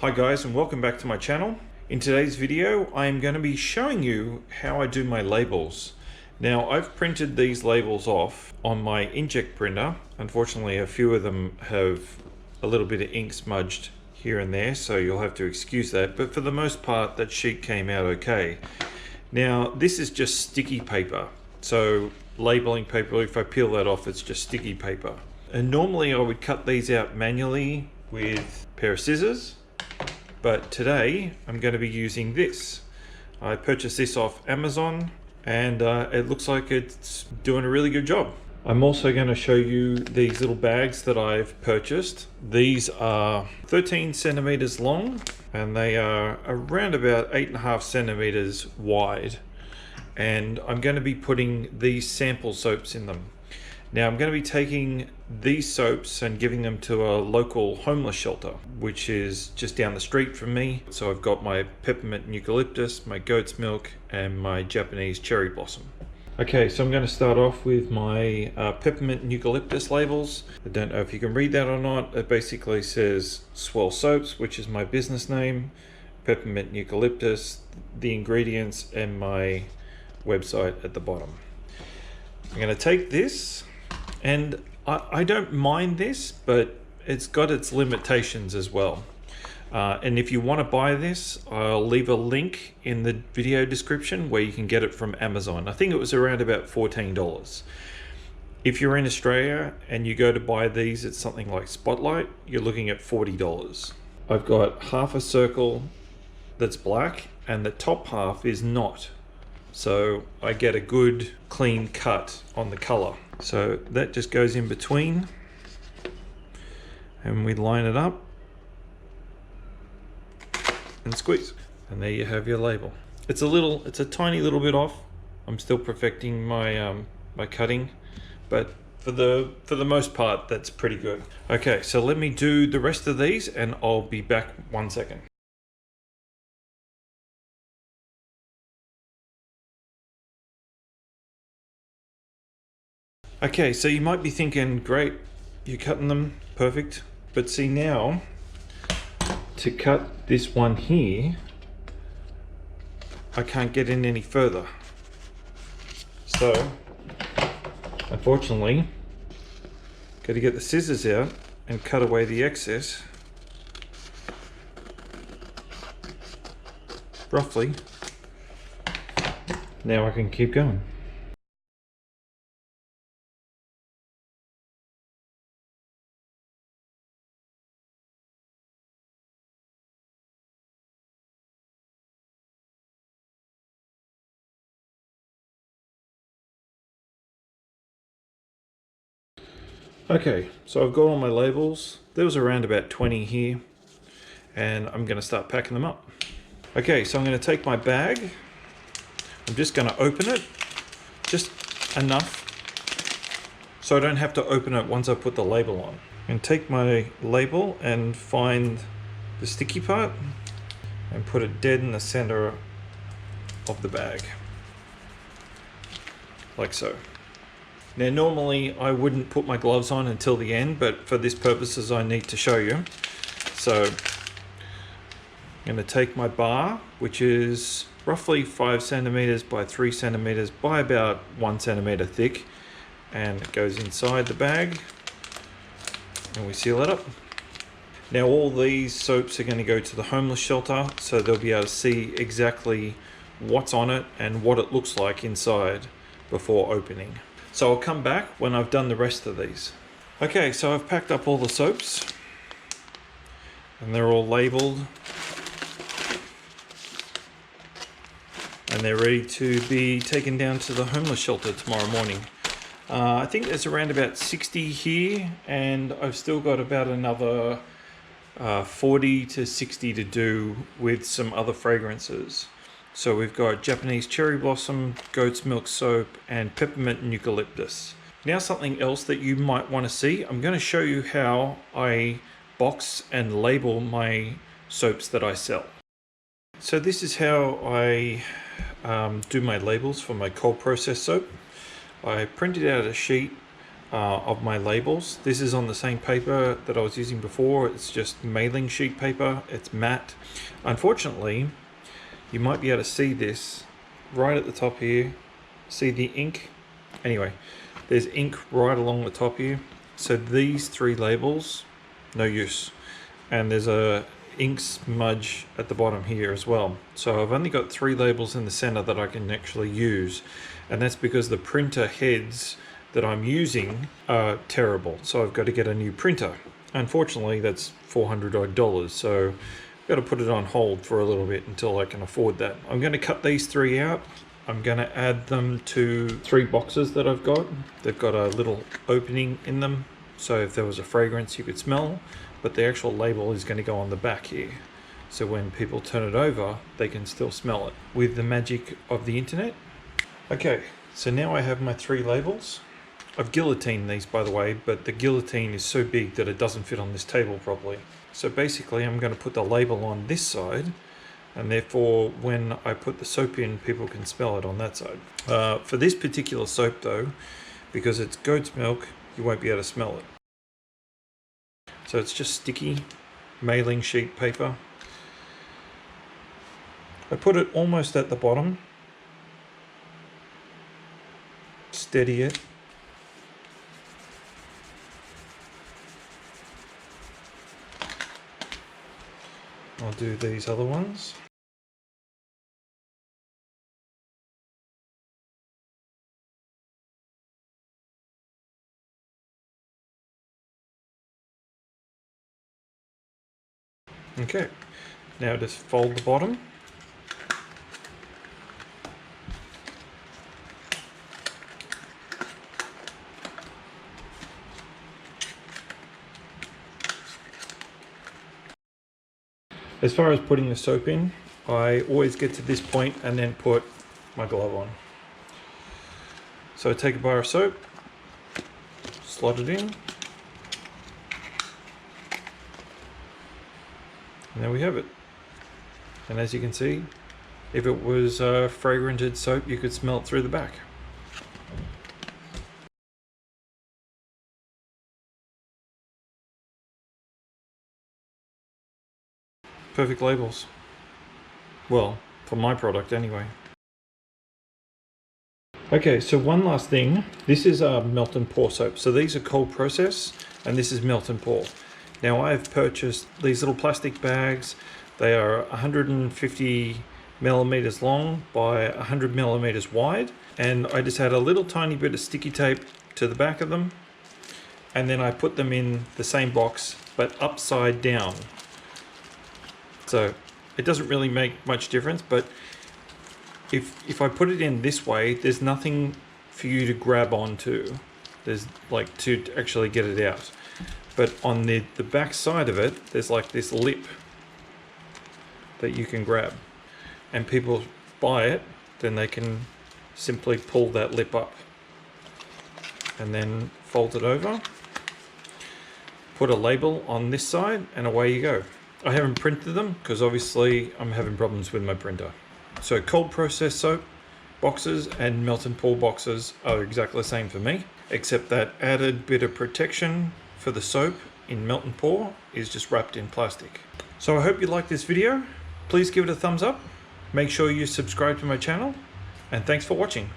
Hi guys, and welcome back to my channel. In today's video I am going to be showing you how I do my labels. Now I've printed these labels off on my inkjet printer. Unfortunately a few of them have a little bit of ink smudged here and there, so you'll have to excuse that, but for the most part that sheet came out okay. Now this is just sticky paper, so labeling paper, if I peel that off, it's just sticky paper. And normally I would cut these out manually with a pair of scissors, but today I'm going to be using this. I purchased this off Amazon and it looks like it's doing a really good job. I'm also going to show you these little bags that I've purchased. These are 13 centimeters long and they are around about 8.5 centimeters wide. And I'm going to be putting these sample soaps in them. Now I'm going to be taking these soaps and giving them to a local homeless shelter, which is just down the street from me. So I've got my peppermint and eucalyptus, my goat's milk, and my Japanese cherry blossom. Okay, so I'm going to start off with my peppermint and eucalyptus labels. I don't know if you can read that or not. It basically says Swell Soaps, which is my business name, peppermint and eucalyptus, the ingredients, and my website at the bottom. I'm going to take this, and I don't mind this, but it's got its limitations as well. And if you want to buy this, I'll leave a link in the video description where you can get it from Amazon. I think it was around about $14. If you're in Australia and you go to buy these at something like Spotlight, you're looking at $40. I've got half a circle that's black and the top half is not. So I get a good clean cut on the color. So that just goes in between and we line it up and squeeze. And there you have your label. It's a tiny little bit off. I'm still perfecting my my cutting, but for the most part that's pretty good. Okay, so let me do the rest of these and I'll be back 1 second. Okay, so you might be thinking, great, you're cutting them, perfect. But see now, to cut this one here, I can't get in any further. So, unfortunately, got to get the scissors out and cut away the excess. Roughly. Now I can keep going. Okay, so I've got all my labels. There was around about 20 here, and I'm going to start packing them up. Okay, so I'm going to take my bag. I'm just going to open it, just enough, so I don't have to open it once I put the label on. And take my label and find the sticky part and put it dead in the center of the bag, like so. Now normally I wouldn't put my gloves on until the end, but for this purposes I need to show you. So I'm going to take my bar, which is roughly 5 centimeters by 3 centimeters by about 1 centimeter thick, and it goes inside the bag and we seal it up. Now all these soaps are going to go to the homeless shelter, so they'll be able to see exactly what's on it and what it looks like inside before opening. So I'll come back when I've done the rest of these. Okay, so I've packed up all the soaps and they're all labeled and they're ready to be taken down to the homeless shelter tomorrow morning. I think there's around about 60 here, and I've still got about another 40 to 60 to do with some other fragrances. So we've got Japanese cherry blossom, goat's milk soap, and peppermint and eucalyptus. Now something else that you might want to see, I'm going to show you how I box and label my soaps that I sell. So this is how I do my labels for my cold process soap. I printed out a sheet of my labels. This is on the same paper that I was using before. It's just mailing sheet paper. It's matte. Unfortunately, you might be able to see this right at the top here. See the ink? Anyway, there's ink right along the top here. So these three labels, no use. And there's a ink smudge at the bottom here as well. So I've only got three labels in the center that I can actually use. And that's because the printer heads that I'm using are terrible. So I've got to get a new printer. Unfortunately, that's $400 odd. So I've got to put it on hold for a little bit until I can afford that. I'm going to cut these three out. I'm going to add them to three boxes that I've got. They've got a little opening in them, so if there was a fragrance you could smell, but the actual label is going to go on the back here. So when people turn it over, they can still smell it with the magic of the internet. Okay, so now I have my three labels. I've guillotined these, by the way, but the guillotine is so big that it doesn't fit on this table properly. So basically I'm going to put the label on this side, and therefore when I put the soap in, people can smell it on that side. For this particular soap though, because it's goat's milk, you won't be able to smell it. So it's just sticky mailing sheet paper. I put it almost at the bottom. Steady it. I'll do these other ones. Okay, now just fold the bottom. As far as putting the soap in, I always get to this point and then put my glove on. So I take a bar of soap, slot it in, and there we have it. And as you can see, if it was fragranted soap, you could smell it through the back. Perfect labels. Well, for my product anyway. Okay, so one last thing. This is melt and pour soap. So these are cold process, and this is melt and pour. Now I've purchased these little plastic bags. They are 150 millimeters long by 100 millimeters wide. And I just had a little tiny bit of sticky tape to the back of them. And then I put them in the same box, but upside down. So it doesn't really make much difference, but if I put it in this way, there's nothing for you to grab onto. There's like to actually get it out. But on the back side of it, there's like this lip that you can grab. And people buy it, then they can simply pull that lip up and then fold it over. Put a label on this side and away you go. I haven't printed them because obviously I'm having problems with my printer. So cold process soap boxes and melt and pour boxes are exactly the same for me, except that added bit of protection for the soap in melt and pour is just wrapped in plastic. So I hope you liked this video. Please give it a thumbs up. Make sure you subscribe to my channel, and thanks for watching.